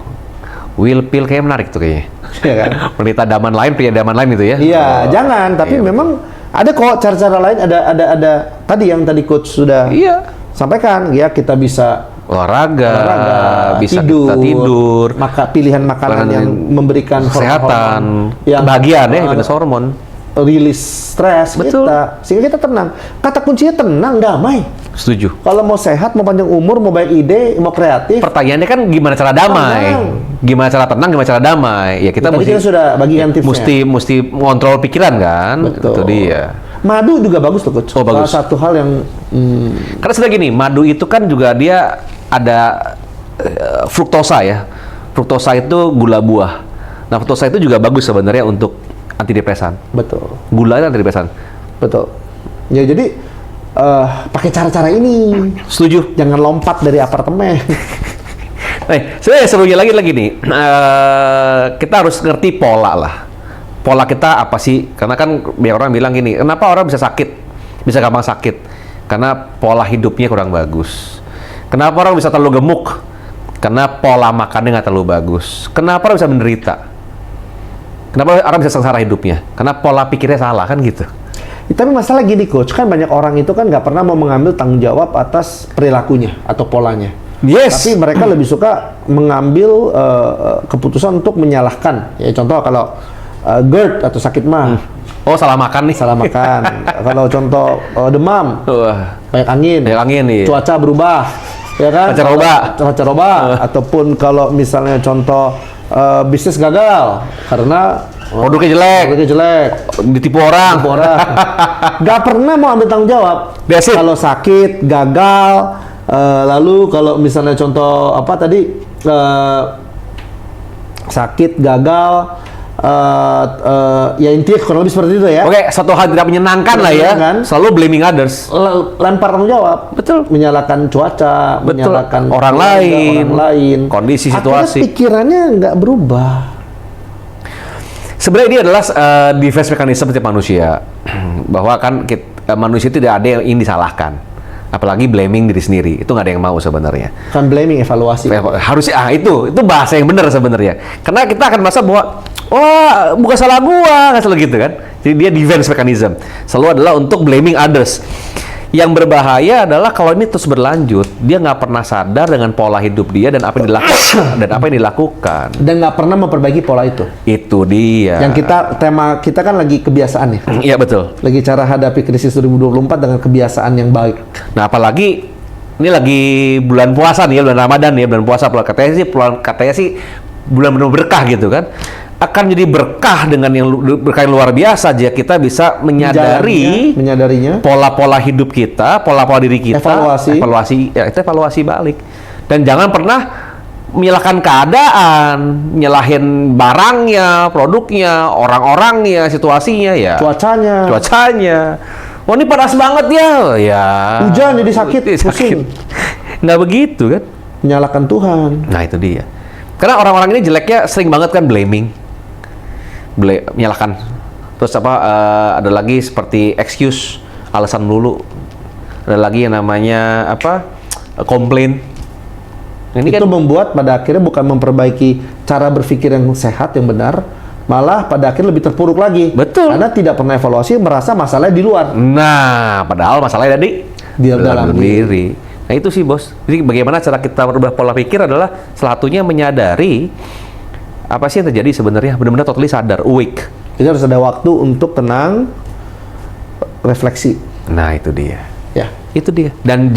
S2: Will pill kayak menarik tuh kayaknya.
S1: ya kan?
S2: Wanita daman lain, pria daman lain itu ya.
S1: Iya, jangan. Tapi
S2: Iya.
S1: memang ada kok cara-cara lain. Ada tadi yang tadi coach sudah
S2: Iya.
S1: sampaikan. Ya kita bisa
S2: Olahraga, bisa
S1: tidur,
S2: kita tidur,
S1: pilihan makanan yang memberikan
S2: kesehatan,
S1: hormon yang
S2: kebahagiaan ya, happiness hormon.
S1: rilis stres
S2: Betul.
S1: kita, sehingga kita tenang. Kata kuncinya tenang, damai.
S2: Setuju.
S1: Kalau mau sehat, mau panjang umur, mau banyak ide, mau kreatif,
S2: Pertanyaannya kan gimana cara damai?
S1: Tenang.
S2: Gimana cara tenang, gimana cara damai? Ya kita
S1: tadi
S2: mesti
S1: kita sudah bagikan tipsnya.
S2: mesti mengontrol pikiran kan?
S1: Betul.
S2: Itu dia.
S1: Madu juga bagus tuh coach.
S2: Oh, bagus.
S1: Salah satu hal yang
S2: Karena sudah gini, madu itu kan juga dia ada fruktosa ya. Fruktosa itu gula buah. Nah, fruktosa itu juga bagus sebenarnya untuk antidepresan.
S1: betul,
S2: Gula itu antidepresan.
S1: betul. Ya jadi pakai cara-cara ini.
S2: Setuju.
S1: Jangan lompat dari apartemen.
S2: Sebenarnya serunya lagi nih, kita harus ngerti pola lah. Pola kita apa sih? Karena kan banyak orang bilang gini, kenapa orang bisa sakit, bisa gampang sakit? Karena pola hidupnya kurang bagus. Kenapa orang bisa terlalu gemuk? Karena pola makannya nggak terlalu bagus. Kenapa orang bisa menderita? Kenapa orang bisa sengsara hidupnya? Karena pola pikirnya salah kan gitu.
S1: Tapi masalah gini coach, kan banyak orang itu kan nggak pernah mau mengambil tanggung jawab atas perilakunya atau polanya.
S2: Yes.
S1: Tapi mereka lebih suka mengambil keputusan untuk menyalahkan. Ya contoh kalau GERD atau sakit mah,
S2: Oh, salah makan nih.
S1: salah makan. Kalau contoh demam,
S2: Wah,
S1: banyak angin,
S2: banyak angin nih.
S1: cuaca berubah, ya kan?
S2: Cuaca robah.
S1: Ataupun kalau misalnya contoh bisnis gagal karena
S2: Produknya jelek, ditipu orang.
S1: Nggak pernah mau ambil tanggung jawab.
S2: That's it.
S1: Kalau sakit, gagal, Lalu kalau misalnya contoh apa tadi sakit, gagal, ya intinya kurang lebih seperti itu ya.
S2: Oke, satu hal tidak menyenangkan lah ya.
S1: Menyenangkan.
S2: Selalu blaming others.
S1: Lempar tanggung jawab.
S2: Betul.
S1: Menyalahkan cuaca,
S2: Betul.
S1: menyalahkan
S2: Orang lain, kondisi, situasi.
S1: Akhirnya pikirannya nggak berubah.
S2: Sebenarnya ini adalah defense mechanism setiap manusia. Bahwa kan manusia tidak ada yang ingin disalahkan. Apalagi blaming diri sendiri. Itu nggak ada yang mau sebenarnya.
S1: Kan blaming, evaluasi.
S2: Harusnya itu bahasa yang benar sebenarnya. Karena kita akan merasa bahwa wah, bukan salah gua, nggak selalu gitu kan. Jadi dia defense mechanism. Selalu adalah untuk blaming others. Yang berbahaya adalah kalau ini terus berlanjut, dia nggak pernah sadar dengan pola hidup dia dan apa yang dilakukan
S1: Dan nggak pernah memperbaiki pola itu.
S2: Itu dia.
S1: Yang tema kita kan lagi kebiasaan ya.
S2: Iya betul.
S1: Lagi cara hadapi krisis 2024 dengan kebiasaan yang baik.
S2: Nah apalagi ini lagi bulan puasa nih ya, bulan Ramadan ya, bulan puasa. Katanya sih bulan penuh berkah gitu kan. Akan jadi berkah dengan berkah yang luar biasa jika kita bisa menyadarinya pola-pola hidup kita, pola-pola diri kita, evaluasi balik. Dan jangan pernah menyalahkan keadaan, nyalahin barangnya, produknya, orang-orangnya, situasinya ya. Cuacanya. Wah ini panas banget ya.
S1: Hujan jadi sakit, pusing.
S2: Nggak begitu kan?
S1: Menyalahkan Tuhan.
S2: Nah itu dia. Karena orang-orang ini jeleknya sering banget kan blaming. Menyalahkan. Terus ada lagi seperti excuse, alasan dulu. Ada lagi yang namanya komplain. Ini
S1: Itu membuat pada akhirnya bukan memperbaiki cara berpikir yang sehat, yang benar, malah pada akhirnya lebih terpuruk lagi.
S2: Betul.
S1: Karena tidak pernah evaluasi, merasa masalahnya di luar.
S2: Nah, padahal masalahnya ada di dalam diri. Nah itu sih bos. Jadi bagaimana cara kita merubah pola pikir adalah salah satunya menyadari apa sih yang terjadi sebenarnya, benar-benar totally sadar, awake.
S1: Jadi harus ada waktu untuk tenang, refleksi.
S2: Nah itu dia.
S1: Ya.
S2: Itu dia. Dan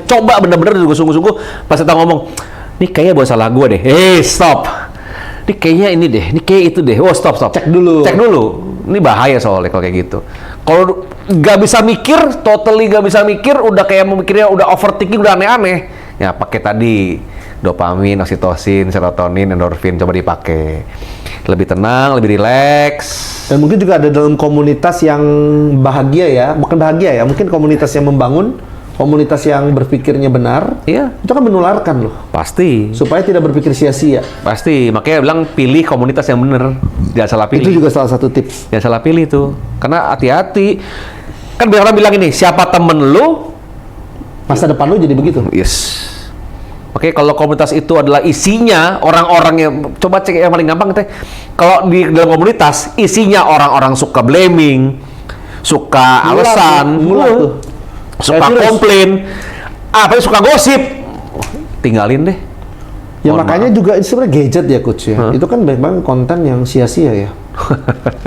S2: coba benar-benar juga sungguh-sungguh pas kita ngomong, nih kayaknya bukan salah gue deh. Stop. Ini kayaknya ini deh, ini kayak itu deh. Oh stop.
S1: Cek dulu. Ini
S2: bahaya soalnya kalau kayak gitu. Kalau nggak bisa mikir, totally nggak bisa mikir, udah kayak memikirnya udah overthinking, udah aneh-aneh. Ya pakai tadi dopamin, oksitosin, serotonin, endorfin, coba dipakai. Lebih tenang, lebih rileks.
S1: Dan mungkin juga ada dalam komunitas yang bahagia ya, bukan bahagia ya, mungkin komunitas yang membangun, komunitas yang berpikirnya benar.
S2: Iya.
S1: Itu kan menularkan loh.
S2: Pasti.
S1: Supaya tidak berpikir sia-sia.
S2: Pasti. Makanya bilang pilih komunitas yang benar. Jangan salah pilih.
S1: Itu juga salah satu tips.
S2: Jangan salah pilih tuh. Karena hati-hati. Kan biar orang bilang ini, siapa temen lu,
S1: masa depan lu jadi begitu.
S2: Yes. Oke, kalau komunitas itu adalah isinya orang-orang yang, coba cek yang paling gampang teh. Kalau di dalam komunitas isinya orang-orang suka blaming, suka alasan, suka komplain, suka gosip, tinggalin deh.
S1: Ya makanya juga itu sebenarnya gadget ya coach ya. Itu kan memang konten yang sia-sia ya.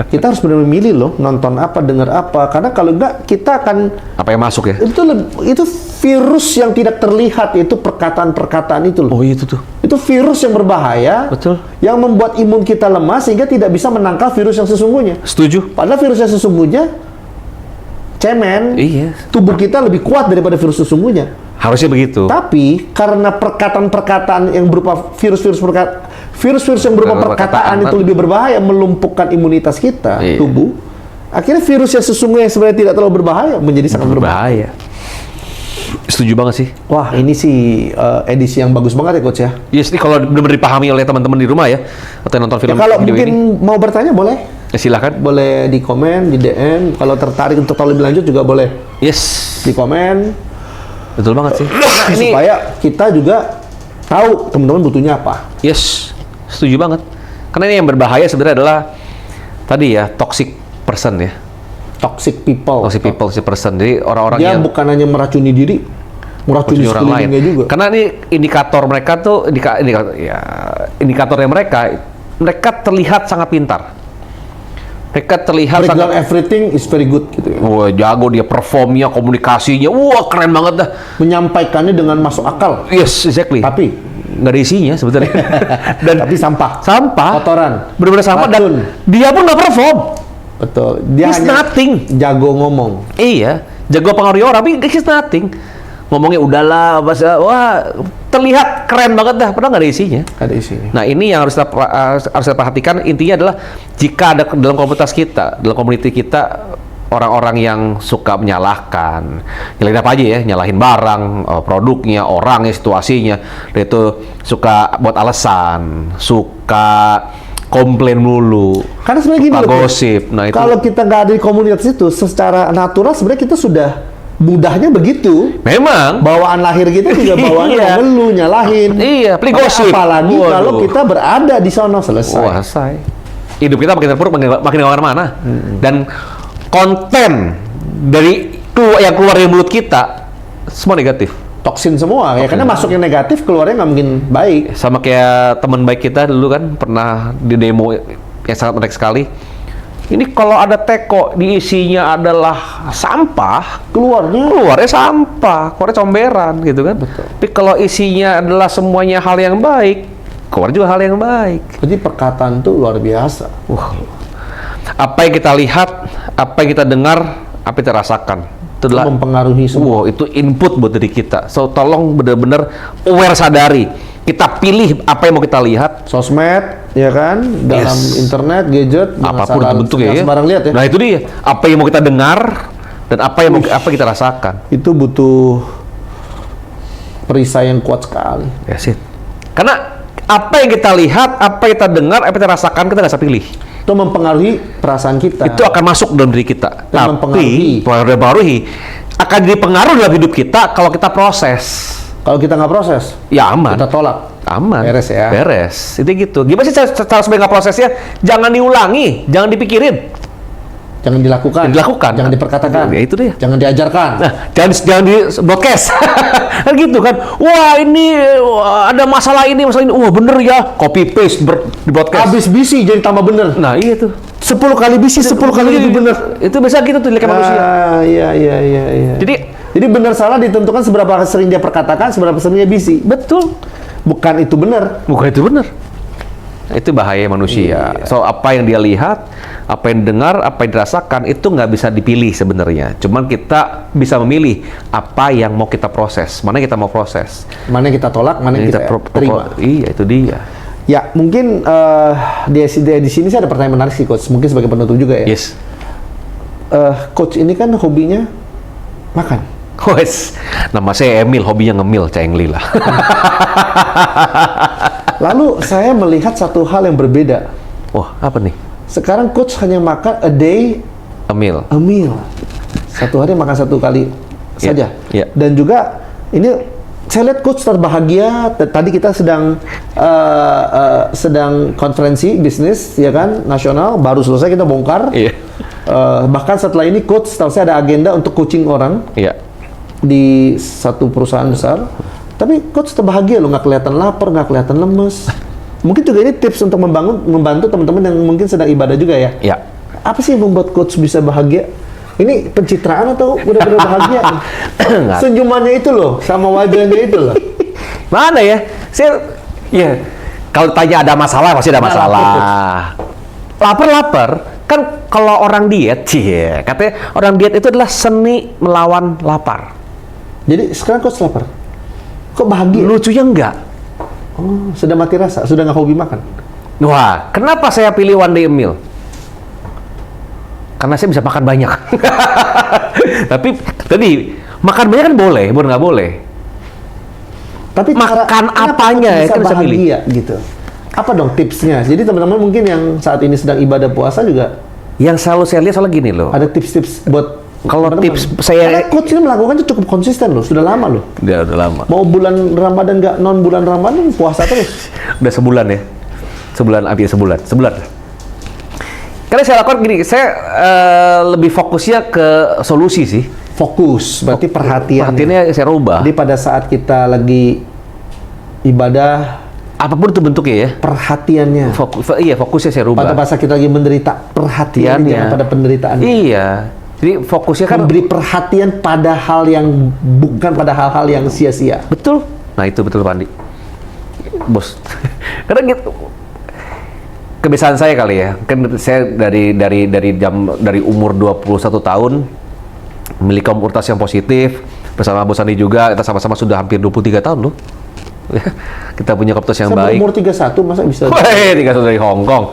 S1: Kita harus benar-benar milih loh, nonton apa, dengar apa. Karena kalau enggak kita akan
S2: apa yang masuk ya?
S1: Itu virus yang tidak terlihat, itu perkataan-perkataan itu loh.
S2: Oh itu tuh.
S1: Itu virus yang berbahaya.
S2: Betul.
S1: Yang membuat imun kita lemah sehingga tidak bisa menangkal virus yang sesungguhnya.
S2: Setuju.
S1: Padahal virus yang sesungguhnya cemen.
S2: Iya.
S1: Tubuh kita lebih kuat daripada virus sesungguhnya.
S2: Harusnya begitu.
S1: Tapi karena perkataan-perkataan yang berupa virus-virus yang berupa perkataan itu lebih berbahaya, melumpuhkan imunitas kita, tubuh. Akhirnya virus yang sesungguhnya yang sebenarnya tidak terlalu berbahaya menjadi sangat berbahaya.
S2: Setuju banget sih.
S1: Wah, ini sih edisi yang bagus banget ya coach ya.
S2: Yes, ini kalau benar-benar dipahami oleh teman-teman di rumah ya, atau yang nonton film
S1: kalau
S2: video
S1: mungkin
S2: ini.
S1: mau bertanya boleh.
S2: Ya, silakan.
S1: Boleh di komen, di DM. Kalau tertarik untuk tahu lebih lanjut juga boleh.
S2: Yes.
S1: Di komen.
S2: Betul banget sih.
S1: Nah, supaya kita juga tahu teman-teman butuhnya apa.
S2: Yes, setuju banget. Karena ini yang berbahaya sebenarnya adalah tadi ya, toxic person ya.
S1: Toxic people.
S2: Toxic person. Jadi orang-orang
S1: dia
S2: yang
S1: bukan hanya meracuni diri, meracuni
S2: orang lain
S1: juga.
S2: Karena ini indikator mereka tuh indikatornya mereka terlihat sangat pintar. Mereka terlihat
S1: breakdown everything is very good gitu ya.
S2: Wah, jago dia, performnya, komunikasinya, wah keren banget dah.
S1: Menyampaikannya dengan masuk akal.
S2: Yes, exactly.
S1: Tapi
S2: nggak ada isinya sebetulnya.
S1: Tapi sampah,
S2: kotoran,
S1: benar-benar
S2: sampah, dan dia pun nggak perform.
S1: Betul. Dia
S2: he's
S1: hanya
S2: nothing.
S1: Jago ngomong.
S2: Iya, jago pengaruhi orang, tapi he's nothing. ngomongnya udahlah, wah terlihat keren banget dah, padahal nggak ada isinya.
S1: Ada isinya.
S2: Nah ini yang harus kita perhatikan, intinya adalah jika ada dalam komunitas kita, dalam community kita orang-orang yang suka menyalahkan, nyalahin apa aja ya, nyalahin barang, produknya, orangnya, situasinya, dia itu suka buat alasan, suka komplain mulu,
S1: Karena sebenarnya gini
S2: suka
S1: loh,
S2: gosip. Nah itu
S1: kalau kita nggak ada di komunitas itu, secara natural sebenarnya kita sudah mudahnya begitu.
S2: memang
S1: Bawaan lahir kita juga bawaannya
S2: Iya.
S1: ngeluh, nyalahin.
S2: Iya, pilih gosip.
S1: Apalagi
S2: Waduh.
S1: kalau kita berada di sono, selesai.
S2: wah say. Hidup kita makin terpuruk, makin kemana-mana. Dan konten dari yang keluar dari mulut kita semua negatif.
S1: Toksin semua ya, karena masuknya negatif, keluarnya nggak mungkin baik.
S2: Sama kayak teman baik kita dulu kan pernah di demo yang sangat menarik sekali. Ini kalau ada teko diisinya adalah sampah, keluarnya sampah, keluarnya comberan gitu kan. Tapi kalau isinya adalah semuanya hal yang baik, keluar juga hal yang baik.
S1: Jadi perkataan tuh luar biasa.
S2: Apa yang kita lihat, apa yang kita dengar, apa yang kita rasakan, itu adalah
S1: Mempengaruhi semua.
S2: wow, itu input buat diri kita. So tolong benar-benar aware, sadari. Kita pilih apa yang mau kita lihat.
S1: Sosmed, ya kan, dalam
S2: Yes.
S1: internet, gadget,
S2: Apapun itu bentuknya ya.
S1: sembarang lihat ya.
S2: Nah itu dia. Apa yang mau kita dengar dan apa yang apa kita rasakan.
S1: Itu butuh perisai yang kuat sekali.
S2: That's it. Karena apa yang kita lihat, apa yang kita dengar, apa yang kita rasakan, kita nggak bisa pilih.
S1: Itu mempengaruhi perasaan kita.
S2: Itu akan masuk dalam diri kita.
S1: Dan mempengaruhi.
S2: Akan jadi pengaruh dalam hidup kita kalau kita proses.
S1: Kalau kita nggak proses,
S2: Ya aman.
S1: kita tolak.
S2: Aman.
S1: Beres ya.
S2: Beres. Itu gitu. Gimana sih cara sebagai nggak prosesnya? Jangan diulangi, jangan dipikirin,
S1: Jangan dilakukan.
S2: jangan dilakukan.
S1: Jangan diperkatakan.
S2: Ya itu dia.
S1: Jangan diajarkan.
S2: Nah, jangan di broadcast. Kan gitu kan. Wah, ini ada masalah ini. Wah, bener ya. Copy paste di broadcast.
S1: Habis bisi jadi tambah bener.
S2: Nah, iya tuh.
S1: 10 kali bisi, 10 kali jadi bener.
S2: Itu biasa gitu tuh kayak manusia.
S1: Iya. Jadi benar salah ditentukan seberapa sering dia perkatakan, seberapa sering dia bisi.
S2: Betul.
S1: Bukan itu benar.
S2: Bukan itu bener. Nah, itu bahaya manusia. So, apa yang dia lihat, apa yang dengar, apa yang dirasakan, itu nggak bisa dipilih sebenarnya. Cuman kita bisa memilih apa yang mau kita proses, mana yang kita mau proses.
S1: Mana yang kita tolak, mana yang kita terima.
S2: Iya, itu dia.
S1: Ya, mungkin di sini saya ada pertanyaan menarik sih, Coach. Mungkin sebagai penutup juga ya.
S2: Yes.
S1: Coach ini kan hobinya makan.
S2: Wes, nama saya Emil, hobinya ngemil, cengli lah.
S1: Lalu saya melihat satu hal yang berbeda.
S2: Wah, apa nih?
S1: Sekarang Coach hanya makan a day
S2: Emil.
S1: a meal. Satu hari makan satu kali saja.
S2: iya.
S1: Dan juga ini saya lihat Coach terbahagia. Tadi kita sedang konferensi bisnis ya kan nasional, baru selesai kita bongkar.
S2: Iya.
S1: Bahkan setelah ini Coach setahu saya ada agenda untuk coaching orang
S2: Iya.
S1: di satu perusahaan besar. Tapi Coach terbahagia loh, nggak kelihatan lapar, nggak kelihatan lemes. Mungkin juga ini tips untuk membantu teman-teman yang mungkin sedang ibadah juga ya.
S2: Iya.
S1: Apa sih yang membuat Coach bisa bahagia? Ini pencitraan atau benar-benar bahagia?
S2: Nggak.
S1: Senyumannya itu loh, sama wajahnya itu loh.
S2: Mana ya? Saya, ya, kalau tanya ada masalah, pasti ada
S1: Nah,
S2: masalah. Lapar. Kan kalau orang diet, katanya orang diet itu adalah seni melawan lapar.
S1: Jadi sekarang Coach lapar. Kok bahagia?
S2: Lucunya enggak.
S1: Oh, sudah mati rasa, sudah nggak hobi makan.
S2: Wah, kenapa saya pilih one day meal? Karena saya bisa makan banyak. Tapi tadi makan banyak kan boleh, bukan nggak boleh.
S1: Tapi
S2: Makan
S1: kenapa
S2: apanya
S1: Coach
S2: ya,
S1: bisa
S2: itu bisa pilih.
S1: bahagia gitu. Apa dong tipsnya? Jadi teman-teman mungkin yang saat ini sedang ibadah puasa juga
S2: Yang selalu saya lihat soalnya gini loh.
S1: ada tips-tips buat
S2: Kalau
S1: teman-teman.
S2: tips saya-
S1: Karena Coach ini melakukannya cukup konsisten loh, sudah lama loh.
S2: Udah lama.
S1: Mau bulan Ramadan nggak non bulan Ramadan puasa terus.
S2: Udah sebulan ya. Sebulan. Karena saya lakukan gini, saya lebih fokusnya ke solusi sih.
S1: Fokus, berarti perhatian.
S2: Perhatiannya saya rubah.
S1: Jadi pada saat kita lagi ibadah,
S2: Apapun itu bentuknya ya.
S1: perhatiannya.
S2: Fokusnya saya
S1: Pada
S2: rubah.
S1: saat kita lagi menderita, perhatiannya jangan pada penderitaan.
S2: Iya. Jadi fokusnya kan
S1: Memberi perhatian pada hal yang bukan pada hal-hal yang sia-sia.
S2: betul. Nah, itu betul Pandi. Bos. Karena gitu kebiasaan saya kali ya. Kan saya dari umur 21 tahun memiliki komunitas yang positif, bersama Bos Sandi juga, kita sama-sama sudah hampir 23 tahun loh. Kita punya kapasitas yang
S1: Saya
S2: baik.
S1: umur 31 masa bisa?
S2: Wih, 31 dari Hong Kong.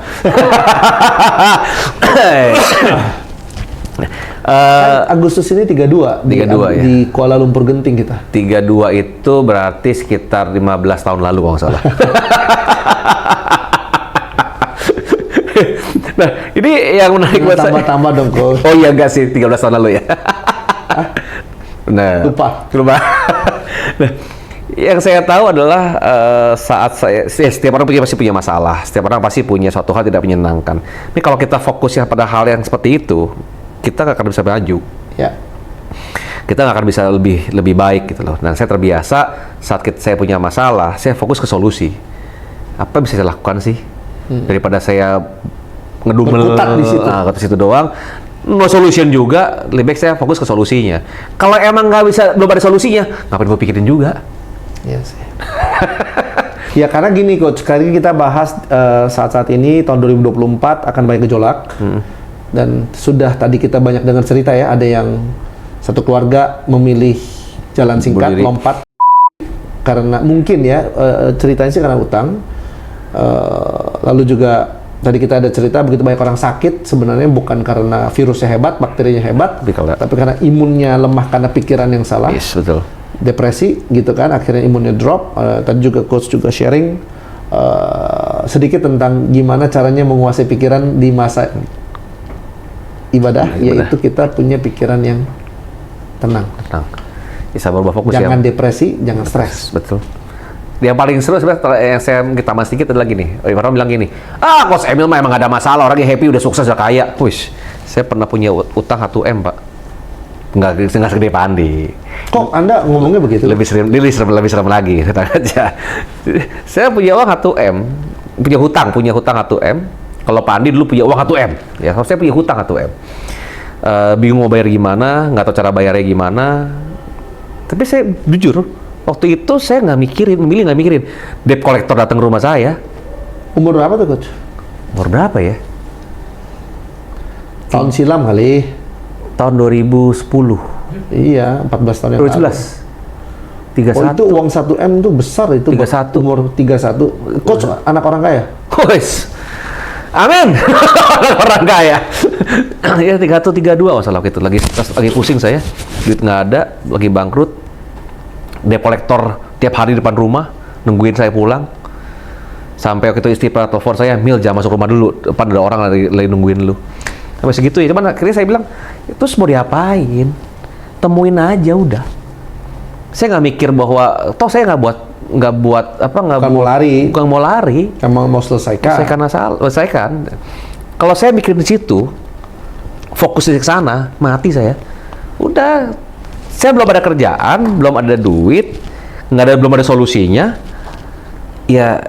S1: Agustus ini 32
S2: 32 ya.
S1: di Kuala Lumpur Genting kita.
S2: 32 itu berarti sekitar 15 tahun lalu kalau nggak salah. Nah, ini yang menarik buat saya.
S1: Tambah-tambah dong, Coach.
S2: Oh iya enggak sih, 13 tahun lalu ya. Nah,
S1: Lupa.
S2: Nah, yang saya tahu adalah saat setiap orang pasti punya masalah, setiap orang pasti punya suatu hal tidak menyenangkan. Ini kalau kita fokusnya pada hal yang seperti itu, kita nggak akan bisa maju.
S1: Ya.
S2: Kita nggak akan bisa lebih baik gitu loh. Dan saya terbiasa saat saya punya masalah, saya fokus ke solusi. Apa yang bisa saya lakukan sih? Daripada saya ngedumel ke situ doang, no solution juga, lebih baik saya fokus ke solusinya. Kalau emang belum ada solusinya, ngapain gue pikirin juga?
S1: Iya sih. Ya karena gini Coach, sekarang kita bahas saat-saat ini tahun 2024 akan banyak gejolak. Dan sudah tadi kita banyak dengar cerita ya, ada yang satu keluarga memilih jalan singkat,
S2: Bunuh diri.
S1: lompat karena mungkin ya ceritanya sih karena utang. Lalu juga tadi kita ada cerita begitu banyak orang sakit sebenarnya bukan karena virusnya hebat, bakterinya hebat, tapi karena imunnya lemah karena pikiran yang salah.
S2: Yes, betul.
S1: Depresi gitu kan, akhirnya imunnya drop. Tadi juga coach juga sharing sedikit tentang gimana caranya menguasai pikiran di masa ibadah, yaitu kita punya pikiran yang tenang.
S2: Bisa berubah fokus
S1: Jangan
S2: ya.
S1: depresi, jangan stres.
S2: Betul. Yang paling seru sebenarnya yang saya tambah sedikit adalah gini. Orang bilang gini, Coach Emil mah emang gak ada masalah, orangnya happy, udah sukses, udah kaya. Wish, saya pernah punya utang 1M, Pak. Nggak segede Pak Andi.
S1: Kok Anda ngomongnya begitu?
S2: Lebih serem lagi. Tenang aja. Saya punya uang 1M, punya hutang 1M. Kalau Pak Andi dulu punya uang 1M. Ya, saya punya hutang 1M. Bingung mau bayar gimana, nggak tahu cara bayarnya gimana. Tapi saya jujur, waktu itu saya memilih nggak mikirin. Debt collector datang ke rumah saya.
S1: Umur berapa tuh Coach?
S2: Umur berapa ya?
S1: Tahun silam kali.
S2: Tahun 2010.
S1: Iya, 14 tahun yang lalu.
S2: 2011. 31.
S1: Oh itu uang 1M tuh besar itu.
S2: 31.
S1: Umur 31. Coach anak orang kaya?
S2: Wes. Amin. Orang kaya. Ya 31 32 masalah gitu. Lagi pusing saya. Duit nggak ada, lagi bangkrut. Debt collector tiap hari di depan rumah nungguin saya pulang. Sampai waktu itu istri telepon saya, "Mil, jangan masuk rumah dulu. Depan ada orang lagi nungguin lu." Sampai segitu ya. Cuman akhirnya saya bilang, "Terus mau diapain? Temuin aja udah." Saya nggak mikir bahwa toh saya nggak mau lari.
S1: Emang mau selesaikan.
S2: Selesaikan. Kalau saya mikir di situ, fokus di sana, mati saya. Udah, saya belum ada kerjaan, belum ada duit, belum ada solusinya. Ya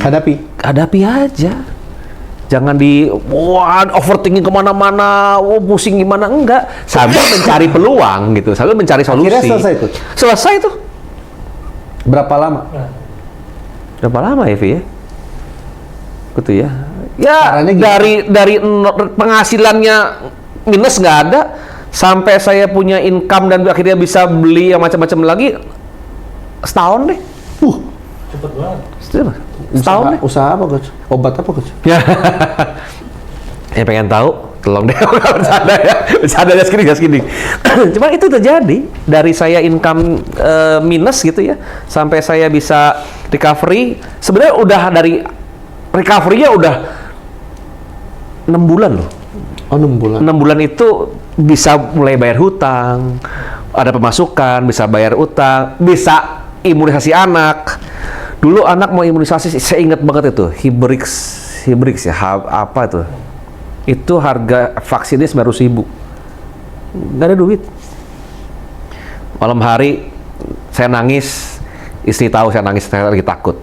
S2: hadapi aja. Jangan overthinking kemana-mana, pusing gimana, enggak. Sambil mencari peluang gitu, sambil mencari solusi.
S1: Akhirnya selesai tuh?
S2: Selesai tuh.
S1: Berapa lama?
S2: Berapa lama ya, Vi ya? Gitu ya. Ya,
S1: Caranya gimana?
S2: dari penghasilannya minus nggak ada, sampai saya punya income dan akhirnya bisa beli yang macam-macam lagi, setahun deh.
S3: Cepet banget.
S2: Setahun deh.
S1: Usaha apa Coach? Obat apa Coach?
S2: Ya. Yang pengen tahu, tolong deh. Bercanda ya segini. Cuma itu terjadi dari saya income minus gitu ya, sampai saya bisa recovery. Sebenarnya udah dari recovery-nya udah 6 bulan loh.
S1: Oh 6 bulan.
S2: 6 bulan itu bisa mulai bayar hutang, ada pemasukan, bisa bayar utang, bisa imunisasi anak. Dulu anak mau imunisasi, saya ingat banget itu, Hibrix ya, apa itu? Itu harga vaksinnya 900.000. Nggak ada duit. Malam hari saya nangis, istri tahu saya nangis, saya lagi takut.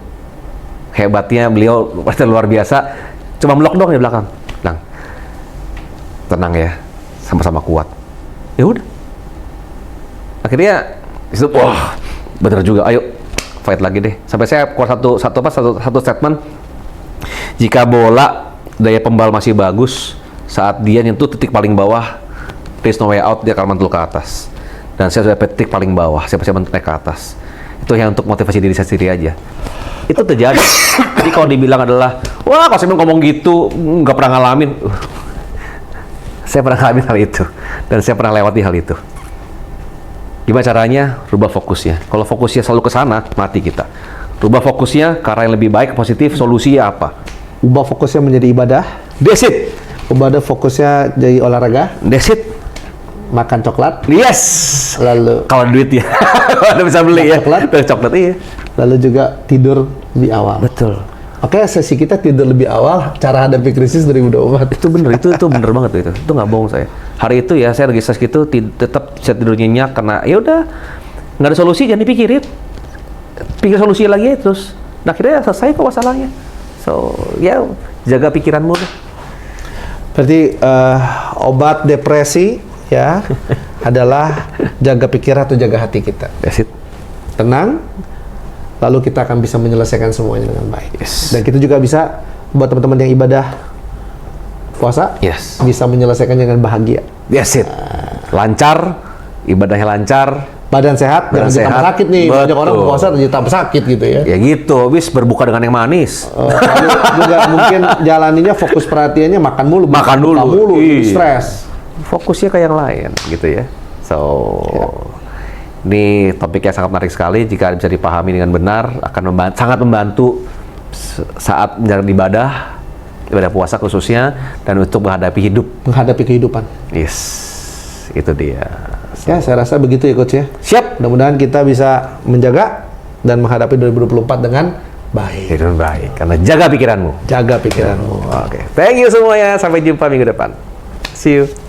S2: Hebatnya beliau luar biasa, cuma meluk dong di belakang. Bilang, tenang ya, sama-sama kuat. Ya udah. Akhirnya itu, wah, bener juga. Ayo, fight lagi deh. Sampai saya keluar satu statement. Jika bola daya pembal masih bagus, saat dia nyentuh titik paling bawah, there's no way out, dia akan mantul ke atas. dan saya sudah petik paling bawah, saya pasti naik ke atas. Itu yang untuk motivasi diri saya sendiri aja. Itu terjadi. Jadi kalau dibilang adalah, wah Coach Emil ngomong gitu, nggak pernah ngalamin. Saya pernah ngalamin hal itu, dan saya pernah lewati hal itu. Gimana caranya? Rubah fokusnya. Kalau fokusnya selalu ke sana, mati kita. Rubah fokusnya ke arah yang lebih baik, positif, solusinya apa?
S1: Ubah fokusnya menjadi ibadah.
S2: That's it.
S1: Ubah fokusnya jadi olahraga,
S2: That's it.
S1: makan coklat,
S2: Yes.
S1: lalu
S2: Kalau duit ya, kalau bisa beli ya.
S1: Coklat.
S2: Coklat iya.
S1: lalu juga tidur lebih awal.
S2: Betul.
S1: Oke, sesi kita tidur lebih awal, cara hadapi krisis 2024.
S2: Itu bener, itu bener banget tuh itu. Itu nggak bohong saya. Hari itu ya saya lagi stres gitu, tetap bisa tidur nyenyak karena ya udah nggak ada solusi, jangan dipikirin. Pikir solusi lagi ya, terus. Nah, akhirnya selesai kok masalahnya. So ya jaga pikiranmu deh.
S1: Berarti obat depresi ya adalah jaga pikiran atau jaga hati kita.
S2: That's it.
S1: Tenang, lalu kita akan bisa menyelesaikan semuanya dengan baik.
S2: Yes.
S1: Dan kita juga bisa buat teman-teman yang ibadah puasa,
S2: Yes.
S1: bisa menyelesaikannya dengan bahagia.
S2: That's it. Lancar, ibadahnya lancar.
S1: Badan sehat,
S2: Badan
S1: jangan ditambah
S2: sehat.
S1: sakit nih. Banyak orang
S2: Betul.
S1: puasa ditambah sakit gitu ya.
S2: Ya gitu, habis berbuka dengan yang manis.
S1: Lalu juga mungkin jalaninya fokus perhatiannya makan mulu,
S2: Makan
S1: buka
S2: dulu.
S1: mulu,
S2: Iya.
S1: stres.
S2: Fokusnya ke yang lain gitu ya. So ini topik yang sangat menarik sekali, jika bisa dipahami dengan benar akan sangat membantu saat menjalankan ibadah puasa khususnya, dan untuk menghadapi hidup.
S1: Menghadapi kehidupan.
S2: Yes, itu dia.
S1: Ya, saya rasa begitu ya Coach ya.
S2: Siap.
S1: Mudah-mudahan kita bisa menjaga dan menghadapi 2024 dengan baik.
S2: Dengan baik, karena jaga pikiranmu.
S1: Jaga pikiranmu.
S2: Oke, thank you semuanya. Sampai jumpa minggu depan. See you.